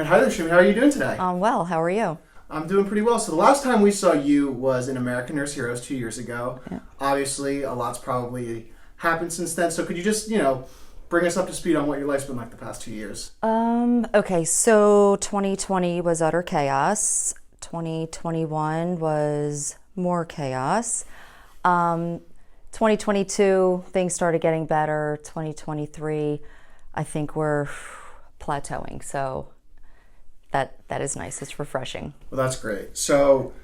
And hi there, Shumi. How are you doing today? Well, how are you? I'm doing pretty well. So the last time we saw you was in American Nurse Heroes 2 years ago. Yeah. Obviously, a lot's probably happened since then. So could you just, bring us up to speed on what your life's been like the past 2 years? Okay, so 2020 was utter chaos. 2021 was more chaos. 2022, things started getting better. 2023, I think we're plateauing. So that is nice. It's refreshing. Well, that's great. So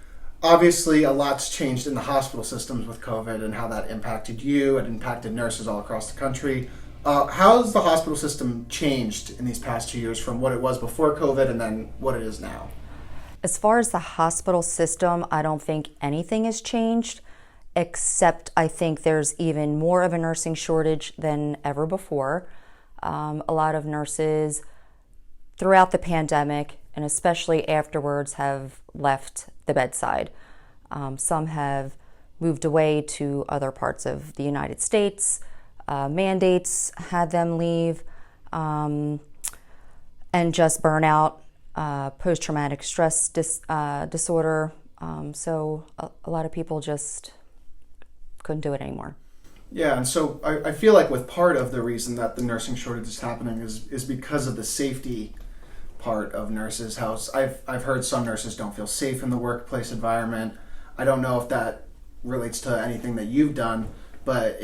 obviously, a lot's changed in the hospital systems with COVID and how that impacted you. It impacted nurses all across the country. How has the hospital system changed in these past 2 years from what it was before COVID and then what it is now? As far as the hospital system, I don't think anything has changed, except I think there's even more of a nursing shortage than ever before. A lot of nurses throughout the pandemic, and especially afterwards, have left the bedside. Some have moved away to other parts of the United States. Mandates had them leave, and just burnout, post-traumatic stress disorder. So a lot of people just couldn't do it anymore. Yeah, and so I feel like with part of the reason that the nursing shortage is happening is because of the safety part of nurses. How I've heard some nurses don't feel safe in the workplace environment. I don't know if that relates to anything that you've done, but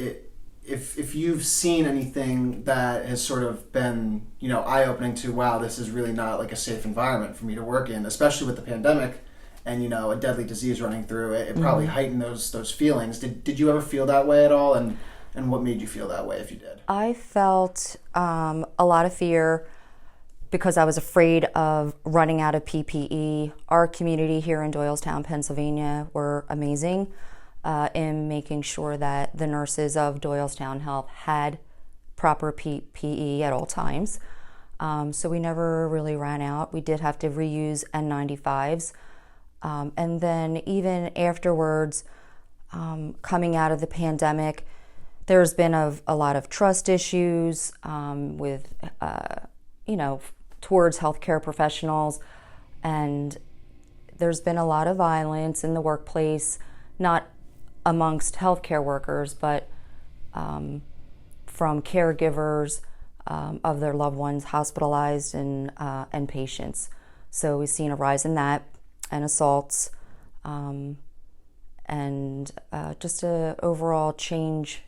if you've seen anything that has sort of been, eye-opening to, wow, this is really not like a safe environment for me to work in, especially with the pandemic and, a deadly disease running through it, it probably heightened those feelings. Did you ever feel that way at all? And what made you feel that way if you did? I felt a lot of fear because I was afraid of running out of PPE. Our community here in Doylestown, Pennsylvania, were amazing in making sure that the nurses of Doylestown Health had proper PPE at all times. So we never really ran out. We did have to reuse N95s. And then even afterwards, coming out of the pandemic, there's been a lot of trust issues with, towards healthcare professionals. And there's been a lot of violence in the workplace, not amongst healthcare workers, but from caregivers of their loved ones hospitalized and patients. So we've seen a rise in that and assaults and just a overall change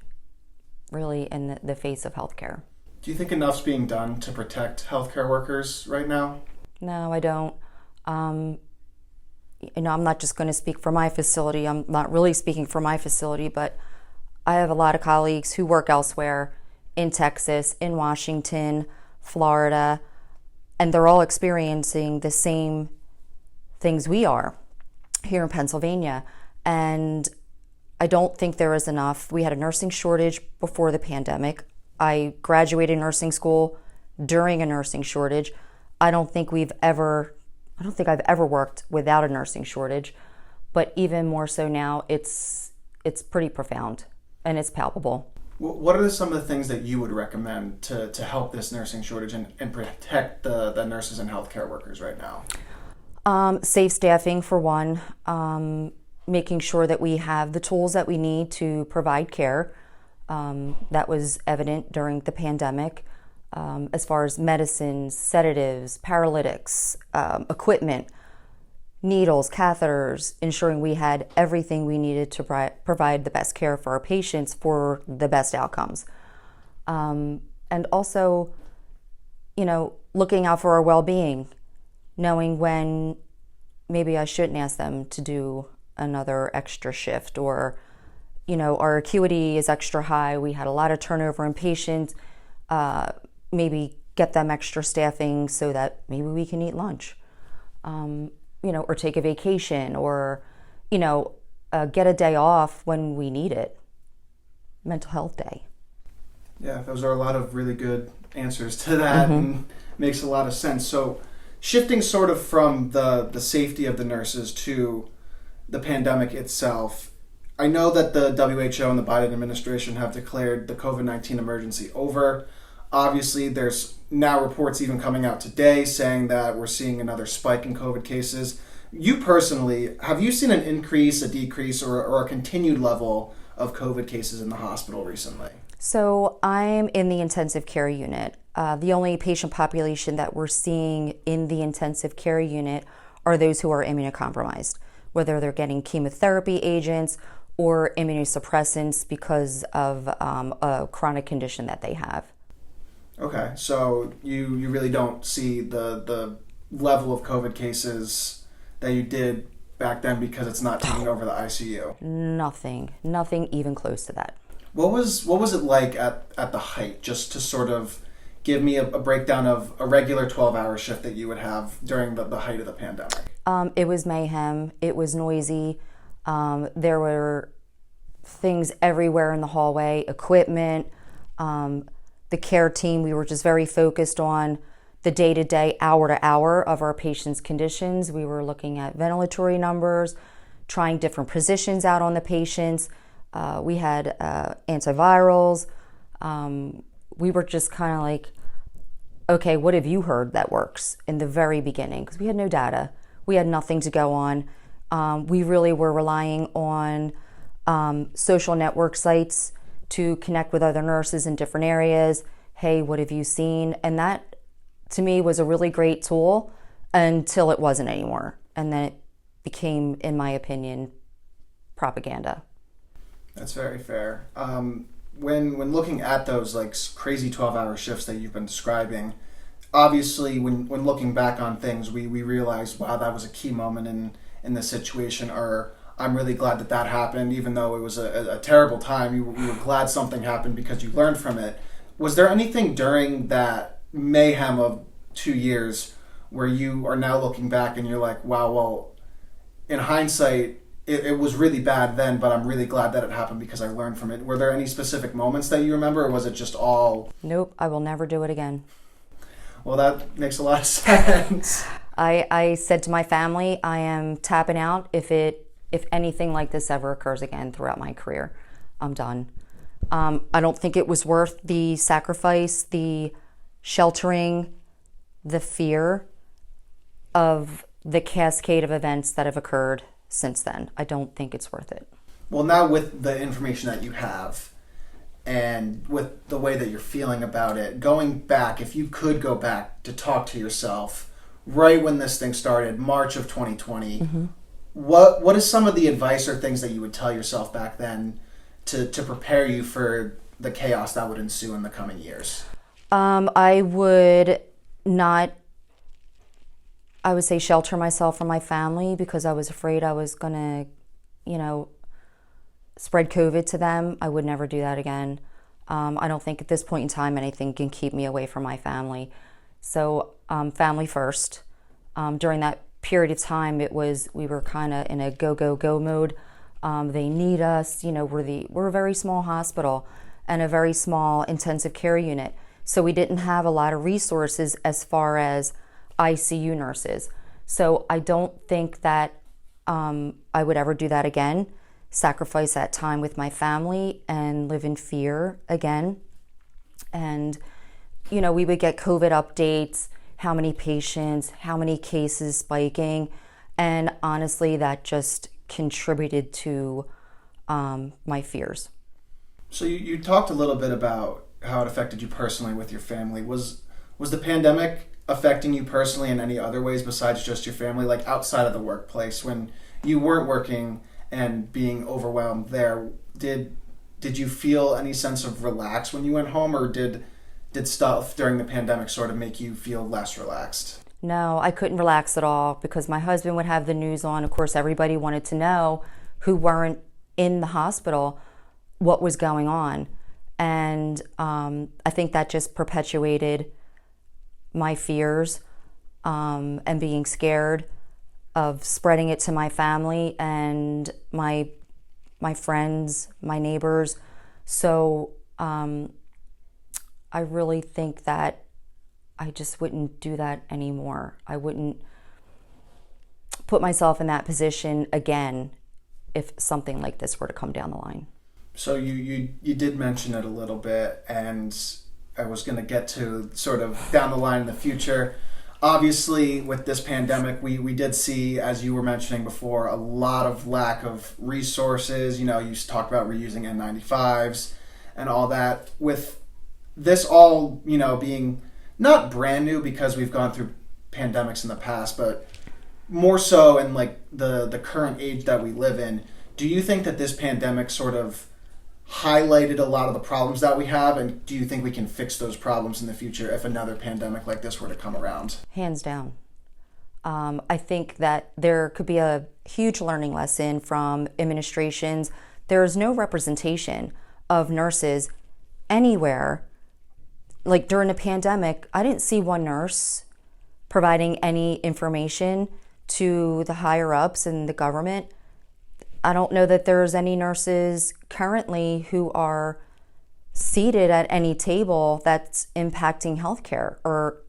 really in the face of healthcare. Do you think enough's being done to protect healthcare workers right now? No, I don't. I'm not just going to speak for my facility. I'm not really speaking for my facility, but I have a lot of colleagues who work elsewhere in Texas, in Washington, Florida, and they're all experiencing the same things we are here in Pennsylvania. And I don't think there is enough. We had a nursing shortage before the pandemic. I graduated nursing school during a nursing shortage. I don't think I've ever worked without a nursing shortage, but even more so now, it's pretty profound and it's palpable. What are some of the things that you would recommend to help this nursing shortage and protect the nurses and healthcare workers right now? Safe staffing for one, making sure that we have the tools that we need to provide care. That was evident during the pandemic. As far as medicines, sedatives, paralytics, equipment, needles, catheters, ensuring we had everything we needed to provide the best care for our patients for the best outcomes. And also, looking out for our well-being, knowing when maybe I shouldn't ask them to do another extra shift, or, our acuity is extra high. We had a lot of turnover in patients. Maybe get them extra staffing so that maybe we can eat lunch, or take a vacation, or, get a day off when we need it. Mental health day. Yeah, those are a lot of really good answers to that, and makes a lot of sense. So shifting sort of from the safety of the nurses to the pandemic itself, I know that the WHO and the Biden administration have declared the COVID-19 emergency over. Obviously, there's now reports even coming out today saying that we're seeing another spike in COVID cases. You personally, have you seen an increase, a decrease, or a continued level of COVID cases in the hospital recently? So I'm in the intensive care unit. The only patient population that we're seeing in the intensive care unit are those who are immunocompromised, whether they're getting chemotherapy agents or immunosuppressants because of a chronic condition that they have. Okay, so you really don't see the level of COVID cases that you did back then because it's not taking over the ICU. Nothing even close to that. What was it like at the height? Just to sort of give me a breakdown of a regular 12-hour shift that you would have during the height of the pandemic. It was mayhem. It was noisy. There were things everywhere in the hallway, equipment. The care team, we were just very focused on the day-to-day, hour-to-hour of our patients' conditions. We were looking at ventilatory numbers, trying different positions out on the patients. We had antivirals. We were just kind of like, okay, what have you heard that works in the very beginning? Because we had no data. We had nothing to go on. We really were relying on social network sites to connect with other nurses in different areas. Hey, what have you seen? And that, to me, was a really great tool until it wasn't anymore. And then it became, in my opinion, propaganda. That's very fair. When looking at those like crazy 12-hour shifts that you've been describing, obviously when looking back on things, we realized, wow, that was a key moment in this situation, or I'm really glad that happened, even though it was a terrible time. You were glad something happened because you learned from it. Was there anything during that mayhem of 2 years where you are now looking back and you're like, wow, well, in hindsight, it was really bad then, but I'm really glad that it happened because I learned from it. Were there any specific moments that you remember, or was it just all... Nope, I will never do it again. Well, that makes a lot of sense. I said to my family, I am tapping out. If anything like this ever occurs again throughout my career, I'm done. I don't think it was worth the sacrifice, the sheltering, the fear of the cascade of events that have occurred since then. I don't think it's worth it. Well, now with the information that you have and with the way that you're feeling about it, going back, if you could go back to talk to yourself right when this thing started, March of 2020, mm-hmm. What is some of the advice or things that you would tell yourself back then to prepare you for the chaos that would ensue in the coming years? I would say shelter myself from my family because I was afraid I was going to, spread COVID to them. I would never do that again. I don't think at this point in time anything can keep me away from my family. So family first. During that period of time, we were kind of in a go mode. They need us. We're a very small hospital and a very small intensive care unit. So we didn't have a lot of resources as far as ICU nurses. So I don't think that I would ever do that again, sacrifice that time with my family and live in fear again. And, we would get COVID updates, how many patients, how many cases spiking. And honestly, that just contributed to my fears. So you talked a little bit about how it affected you personally with your family. Was the pandemic affecting you personally in any other ways besides just your family, like outside of the workplace when you weren't working and being overwhelmed there? Did you feel any sense of relax when you went home, or did stuff during the pandemic sort of make you feel less relaxed? No, I couldn't relax at all because my husband would have the news on. Of course, everybody wanted to know, who weren't in the hospital, what was going on. And I think that just perpetuated my fears and being scared of spreading it to my family and my friends, my neighbors. So I really think that I just wouldn't do that anymore. I wouldn't put myself in that position again if something like this were to come down the line. So you did mention it a little bit, and I was going to get to sort of down the line in the future. Obviously, with this pandemic, we did see, as you were mentioning before, a lot of lack of resources. You talked about reusing N95s and all that. With this all, being not brand new because we've gone through pandemics in the past, but more so in like the current age that we live in, do you think that this pandemic sort of highlighted a lot of the problems that we have, and do you think we can fix those problems in the future if another pandemic like this were to come around? Hands down. I think that there could be a huge learning lesson from administrations. There is no representation of nurses anywhere. Like during the pandemic, I didn't see one nurse providing any information to the higher ups in the government. I don't know that there's any nurses currently who are seated at any table that's impacting healthcare or,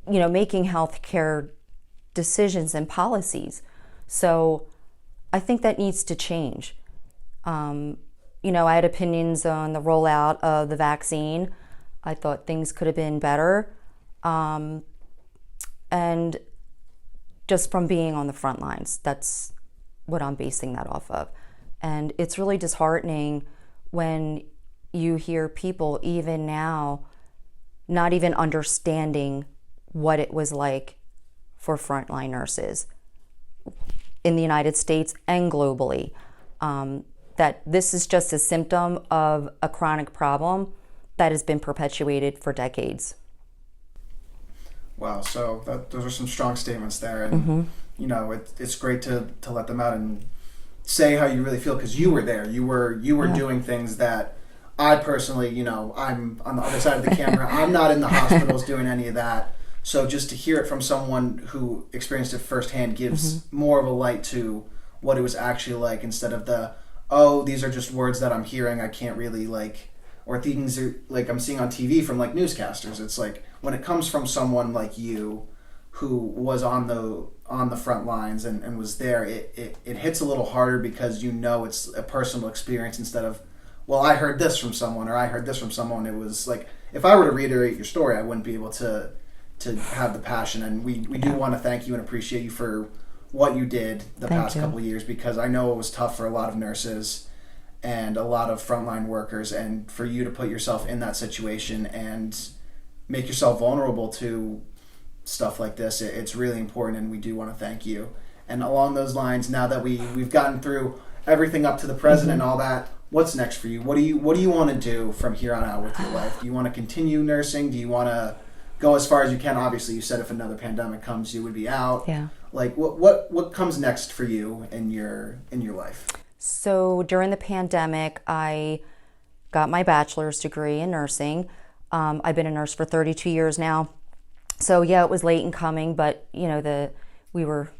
making healthcare decisions and policies. So I think that needs to change. I had opinions on the rollout of the vaccine. I thought things could have been better. And just from being on the front lines, that's what I'm basing that off of. And it's really disheartening when you hear people even now not even understanding what it was like for frontline nurses in the United States and globally. That this is just a symptom of a chronic problem that has been perpetuated for decades. Wow, so those are some strong statements there, and it's great to let them out and say how you really feel, because you were there. You were doing things that I personally, I'm on the other side of the camera. I'm not in the hospitals doing any of that. So just to hear it from someone who experienced it firsthand gives more of a light to what it was actually like, instead of these are just words that I'm hearing, I can't really or things are like I'm seeing on TV from like newscasters. It's like when it comes from someone like you who was on the front lines and was there, it hits a little harder, because it's a personal experience instead of, well, I heard this from someone or I heard this from someone. It was like, if I were to reiterate your story, I wouldn't be able to have the passion. And we do want to thank you and appreciate you for what you did the past couple of years, because I know it was tough for a lot of nurses and a lot of frontline workers, and for you to put yourself in that situation and make yourself vulnerable to stuff like this, it's really important, and we do want to thank you. And along those lines, now that we've gotten through everything up to the present and all that, what's next for you? What do you want to do from here on out with your life? Do you want to continue nursing? Do you want to go as far as you can? Obviously, you said if another pandemic comes, you would be out. Yeah. Like what comes next for you in your life? So during the pandemic, I got my bachelor's degree in nursing. I've been a nurse for 32 years now. So yeah, it was late in coming, but we were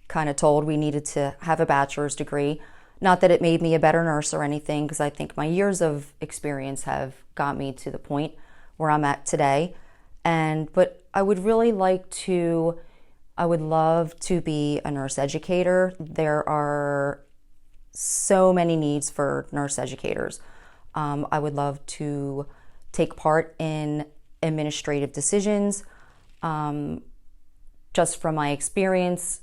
kind of told we needed to have a bachelor's degree. Not that it made me a better nurse or anything, because I think my years of experience have got me to the point where I'm at today. But I would love to be a nurse educator. There are so many needs for nurse educators. I would love to take part in administrative decisions. Just from my experience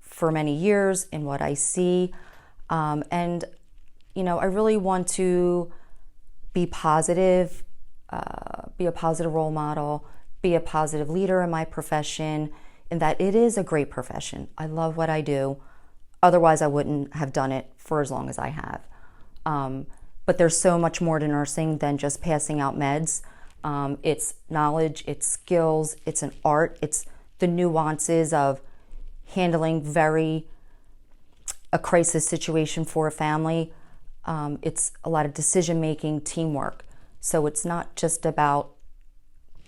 for many years and what I see. I really want to be positive, be a positive role model, be a positive leader in my profession, and that it is a great profession. I love what I do. Otherwise, I wouldn't have done it for as long as I have. But there's so much more to nursing than just passing out meds. It's knowledge, it's skills, it's an art, it's the nuances of handling a crisis situation for a family. It's a lot of decision-making, teamwork. So it's not just about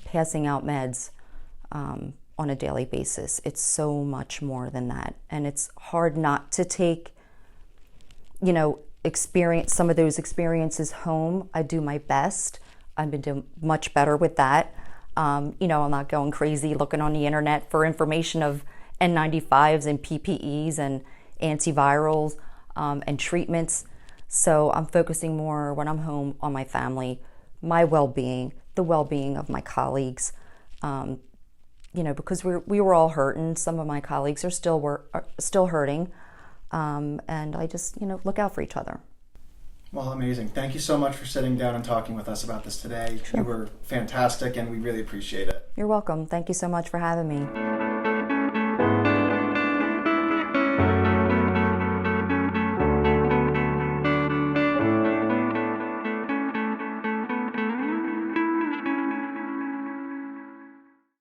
passing out meds on a daily basis. It's so much more than that. And it's hard not to take, experience some of those experiences home. I do my best. I've been doing much better with that. I'm not going crazy looking on the internet for information of N95s and PPEs and antivirals and treatments. So I'm focusing more when I'm home on my family, my well-being, the well-being of my colleagues. Because we were all hurting. Some of my colleagues are still hurting, and I just look out for each other. Well, amazing. Thank you so much for sitting down and talking with us about this today. Sure. You were fantastic, and we really appreciate it. You're welcome. Thank you so much for having me.